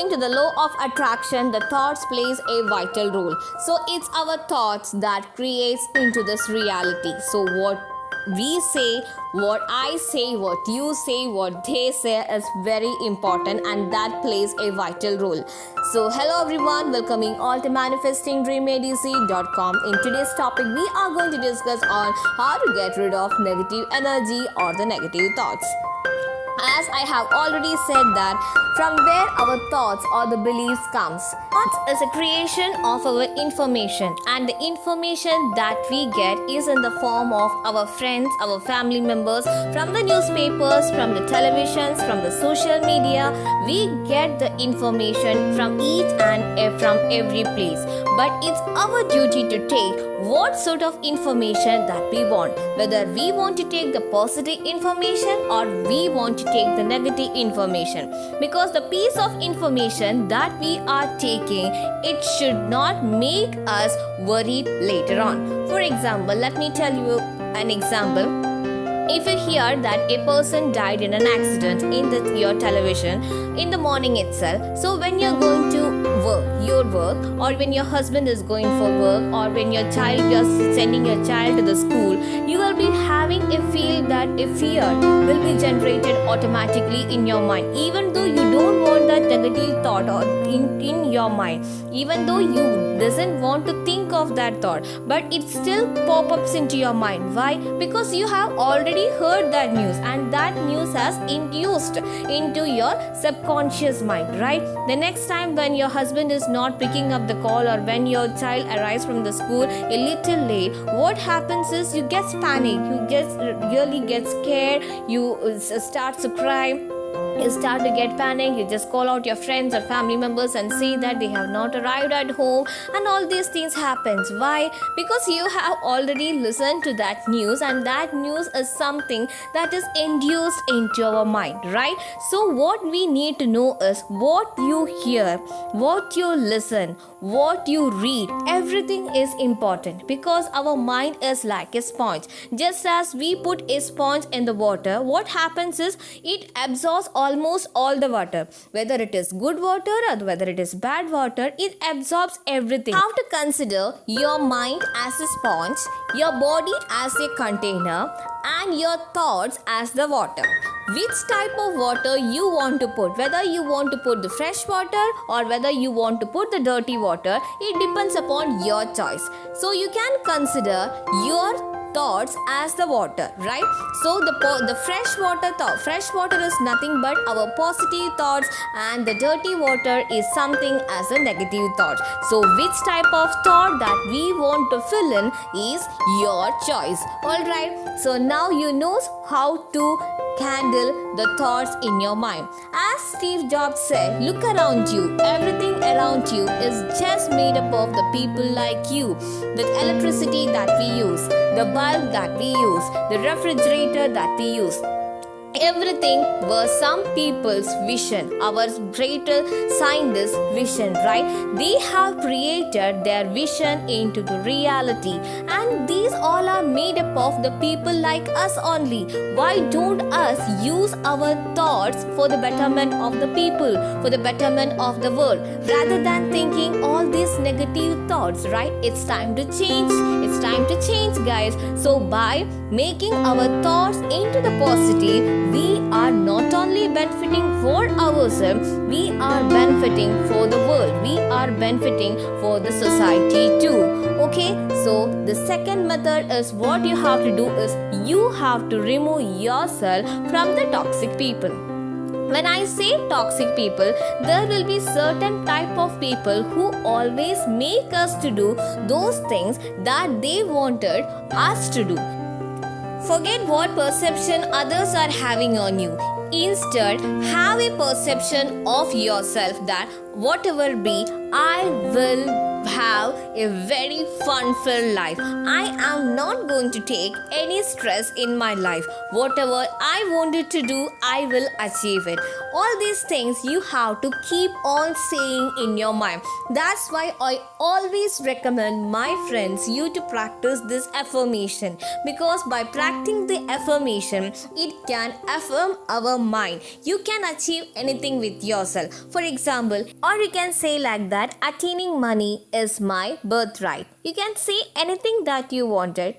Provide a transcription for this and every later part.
coming to the law of attraction, the thoughts plays a vital role. So it's our thoughts that creates into this reality. So what we say, what I say, what you say, what they say is very important, and that plays a vital role. So hello everyone, welcoming all to manifestingdreamadc.com. In today's topic, we are going to discuss on how to get rid of negative energy or the negative thoughts. As I have already said that from where our thoughts or the beliefs comes. Thoughts is a creation of our information, and the information that we get is in the form of our friends, our family members, from the newspapers, from the televisions, from the social media. We get the information from each and from every place. But it's our duty to take what sort of information that we want, whether we want to take the positive information or we want to take the negative information, because the piece of information that we are taking, it should not make us worried later on. For example, let me tell you an example. If you hear that a person died in an accident in your television in the morning itself, so when you're going to your work, or when your husband is going for work, or when you're sending your child to the school, you will be having a feel that a fear will be generated automatically in your mind, even though you don't want that negative thought or in your mind, even though you doesn't want to think of that thought, but it still pop-ups into your mind. Why? Because you have already heard that news, and that news has induced into your subconscious mind, right? The next time when your husband is not picking up the call, or when your child arrives from the school a little late, what happens is you get panic, really get scared, you start to cry, you start to get panic, you just call out your friends or family members and say that they have not arrived at home, and all these things happens. Why? Because you have already listened to that news, and that news is something that is induced into our mind, right? So what we need to know is what you hear, what you listen, what you read, everything is important, because our mind is like a sponge. Just as we put a sponge in the water, what happens is it absorbs almost all the water, whether it is good water or whether it is bad water, it absorbs everything. How to consider your mind as a sponge, your body as a container, and your thoughts as the water. Which type of water you want to put, whether you want to put the fresh water or whether you want to put the dirty water, it depends upon your choice. So you can consider your thoughts as the water, right? So the fresh water is nothing but our positive thoughts, and the dirty water is something as a negative thought. So which type of thought that we want to fill in is your choice. All right, so now you know how to handle the thoughts in your mind. As Steve Jobs said, look around you, everything around you is just made up of the people like you. The electricity that we use, the bulb that we use, the refrigerator that we use, everything was some people's vision, our greater scientists' vision, right? They have created their vision into the reality, and these all are made up of the people like us only. Why don't us use our thoughts for the betterment of the people, for the betterment of the world, rather than thinking all these negative thoughts, right? It's time to change. It's time to change, guys. So by making our thoughts into the positive, we are not only benefiting for ourselves, we are benefiting for the world, we are benefiting for the society too. Okay, so the second method is, what you have to do is you have to remove yourself from the toxic people. When I say toxic people, there will be certain type of people who always make us to do those things that they wanted us to do. Forget what perception others are having on you. Instead, have a perception of yourself that whatever be, I will have a very fun-filled life. I am not going to take any stress in my life. Whatever I wanted to do, I will achieve it. All these things you have to keep on saying in your mind. That's why I always recommend my friends you to practice this affirmation, because by practicing the affirmation, it can affirm our mind. You can achieve anything with yourself. For example, or you can say like that, attaining money is my birthright. You can say anything that you wanted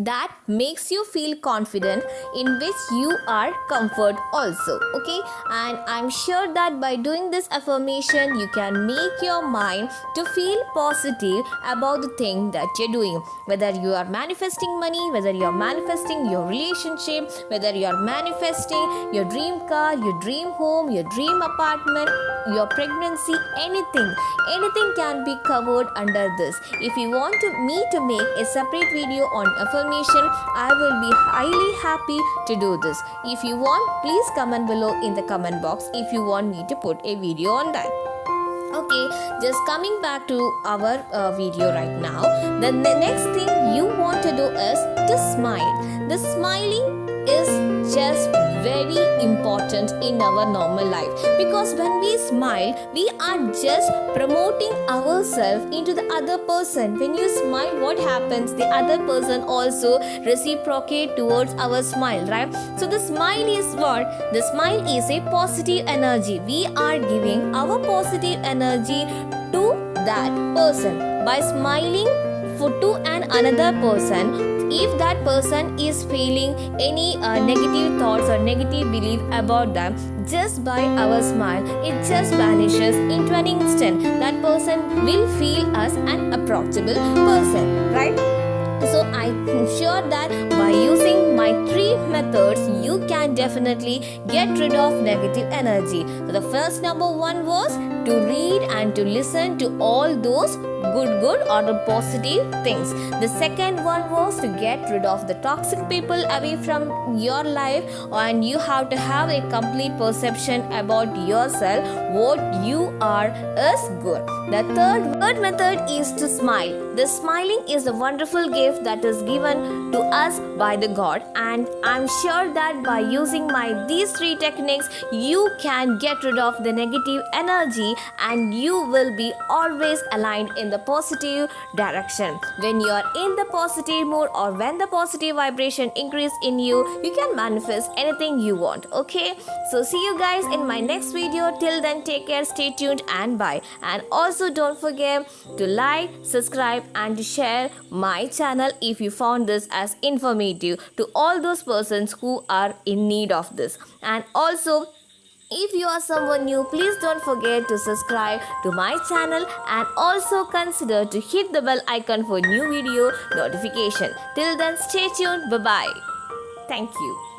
that makes you feel confident, in which you are comfort also. Okay, and I'm sure that by doing this affirmation you can make your mind to feel positive about the thing that you're doing, whether you are manifesting money, whether you are manifesting your relationship, whether you are manifesting your dream car, your dream home, your dream apartment, your pregnancy, anything can be covered under this. If you want me to make a separate video on affirmation, I will be highly happy to do this. If you want, please comment below in the comment box if you want me to put a video on that. Okay, just coming back to our video right now. The next thing you want to do is to smile. The smiling is just very important in our normal life, because when we smile, we are just promoting ourselves into the other person. When you smile, what happens? The other person also reciprocate towards our smile, right? So the smile is what? The smile is a positive energy. We are giving our positive energy to that person by smiling to another person. If that person is feeling any negative thoughts or negative belief about them, just by our smile, it just vanishes into an instant. That person will feel us an approachable person, right? So I'm sure that by using my 3 methods, you can definitely get rid of negative energy. So the first number 1 was to read and to listen to all those good or the positive things. The second one was to get rid of the toxic people away from your life, and you have to have a complete perception about yourself. What you are is good. The third method is to smile. The smiling is a wonderful gift that is given to us by the God, and I'm sure that by using these 3 techniques, you can get rid of the negative energy and you will be always aligned in the positive direction. When you are in the positive mood, or when the positive vibration increase in you, you can manifest anything you want. Okay, so see you guys in my next video. Till then, take care, stay tuned, and bye. And also don't forget to like, subscribe and share my channel if you found this as informative to all those persons who are in need of this. And also, if you are someone new, please don't forget to subscribe to my channel and also consider to hit the bell icon for new video notification. Till then, stay tuned. Bye bye. Thank you.